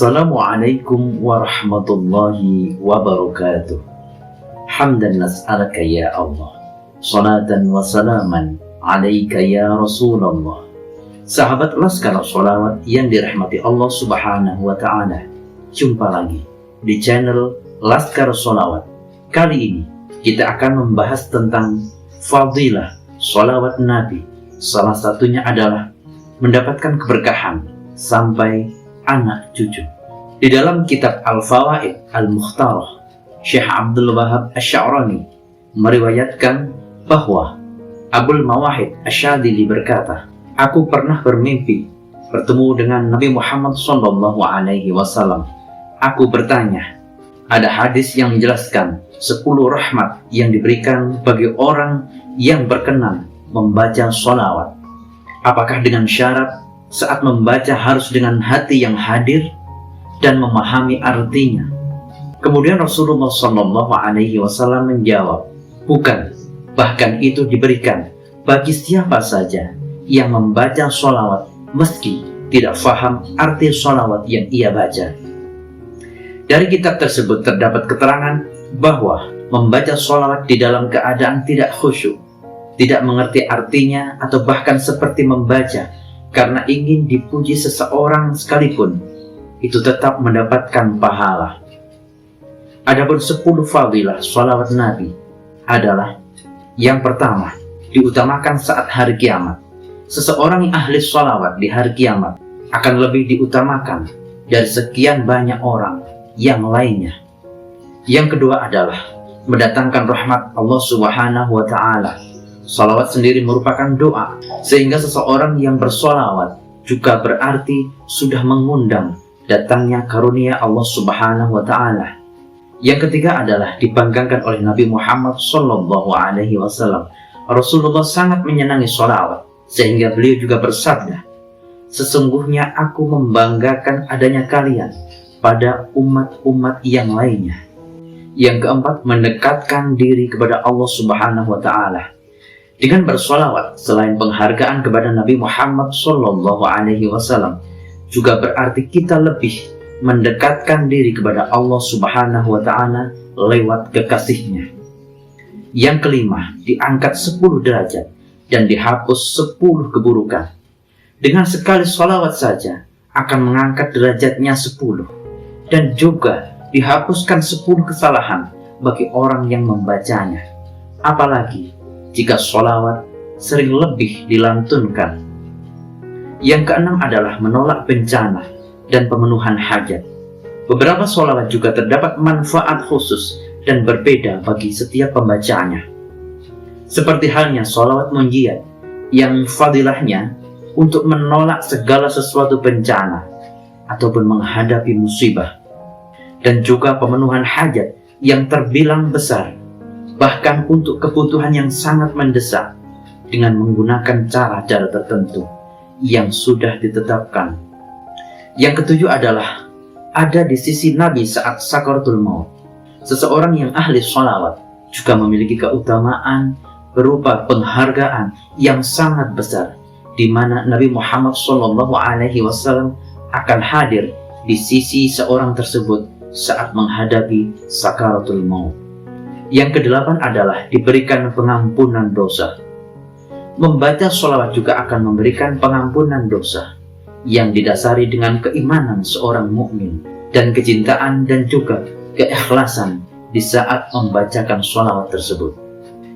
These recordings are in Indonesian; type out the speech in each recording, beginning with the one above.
Assalamualaikum warahmatullahi wabarakatuh. Hamdan nas'alaka ya Allah, salatan wa salaman alaika ya Rasulullah. Sahabat Laskar Sholawat yang dirahmati Allah subhanahu wa ta'ala, jumpa lagi di channel Laskar Sholawat. Kali ini kita akan membahas tentang fadilah sholawat Nabi. Salah satunya adalah mendapatkan keberkahan sampai anak cucu. Di dalam kitab Al-Fawaid Al-Mukhtarah, Syekh Abdul Wahab Asy-Sya'rani meriwayatkan bahwa Abul Mawahid Asy-Syadzili berkata, aku pernah bermimpi bertemu dengan Nabi Muhammad SAW. Aku bertanya, ada hadis yang menjelaskan 10 rahmat yang diberikan bagi orang yang berkenan membaca sholawat. Apakah dengan syarat saat membaca harus dengan hati yang hadir dan memahami artinya? Kemudian Rasulullah SAW menjawab, bukan, bahkan itu diberikan bagi siapa saja yang membaca sholawat meski tidak faham arti sholawat yang ia baca. Dari kitab tersebut terdapat keterangan bahwa membaca sholawat di dalam keadaan tidak khusyuk, tidak mengerti artinya, atau bahkan seperti membaca karena ingin dipuji seseorang sekalipun, itu tetap mendapatkan pahala. Adapun 10 fadilah sholawat Nabi adalah, yang pertama, diutamakan saat hari kiamat. Seseorang yang ahli sholawat di hari kiamat akan lebih diutamakan dari sekian banyak orang yang lainnya. Yang kedua adalah mendatangkan rahmat Allah subhanahu wa ta'ala. Sholawat sendiri merupakan doa, sehingga seseorang yang bersholawat juga berarti sudah mengundang datangnya karunia Allah subhanahu wa ta'ala. Yang ketiga adalah dibanggakan oleh Nabi Muhammad SAW. Rasulullah sangat menyenangi sholawat, sehingga beliau juga bersabda, sesungguhnya aku membanggakan adanya kalian pada umat-umat yang lainnya. Yang keempat, mendekatkan diri kepada Allah subhanahu wa ta'ala. Dengan bersholawat, selain penghargaan kepada Nabi Muhammad SAW, juga berarti kita lebih mendekatkan diri kepada Allah subhanahu wa ta'ala lewat kekasihnya. Yang kelima, diangkat 10 derajat dan dihapus 10 keburukan. Dengan sekali sholawat saja akan mengangkat derajatnya 10, dan juga dihapuskan 10 kesalahan bagi orang yang membacanya. Apalagi jika sholawat sering lebih dilantunkan. Yang keenam adalah menolak bencana dan pemenuhan hajat. Beberapa sholawat juga terdapat manfaat khusus dan berbeda bagi setiap pembacanya. Seperti halnya sholawat munjiat yang fadilahnya untuk menolak segala sesuatu bencana ataupun menghadapi musibah. Dan juga pemenuhan hajat yang terbilang besar, bahkan untuk kebutuhan yang sangat mendesak, dengan menggunakan cara-cara tertentu yang sudah ditetapkan. Yang ketujuh adalah ada di sisi Nabi saat sakaratul maut. Seseorang yang ahli sholawat juga memiliki keutamaan berupa penghargaan yang sangat besar, di mana Nabi Muhammad SAW akan hadir di sisi seorang tersebut saat menghadapi sakaratul maut. Yang kedelapan adalah diberikan pengampunan dosa. Membaca sholawat juga akan memberikan pengampunan dosa yang didasari dengan keimanan seorang mukmin dan kecintaan dan juga keikhlasan di saat membacakan sholawat tersebut.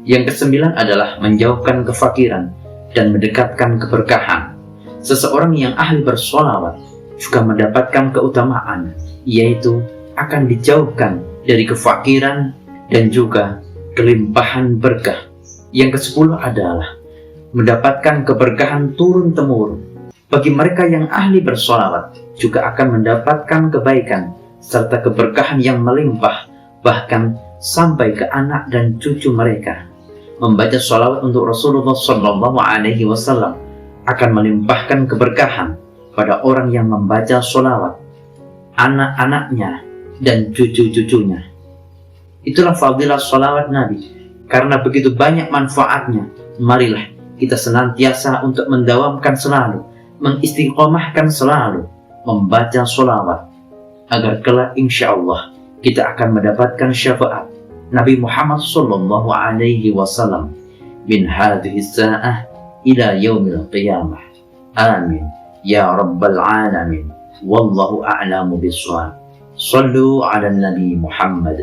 Yang kesembilan adalah menjauhkan kefakiran dan mendekatkan keberkahan. Seseorang yang ahli bersholawat juga mendapatkan keutamaan, yaitu akan dijauhkan dari kefakiran dan juga kelimpahan berkah. Yang ke-10 adalah mendapatkan keberkahan turun-temurun. Bagi mereka yang ahli bersholawat juga akan mendapatkan kebaikan serta keberkahan yang melimpah, bahkan sampai ke anak dan cucu mereka. Membaca sholawat untuk Rasulullah SAW akan melimpahkan keberkahan pada orang yang membaca sholawat, anak-anaknya dan cucu-cucunya. Itulah fadilah sholawat Nabi. Karena begitu banyak manfaatnya, marilah kita senantiasa untuk mendawamkan selalu, mengistiqomahkan selalu membaca sholawat. agar kelak insya Allah kita akan mendapatkan syafaat Nabi Muhammad sallallahu alaihi wasallam min hadhihi sa'ah ila yaumil qiyamah. Amin ya rabbal alamin. Wallahu a'lamu bissawab. Sallu ala Nabi Muhammad.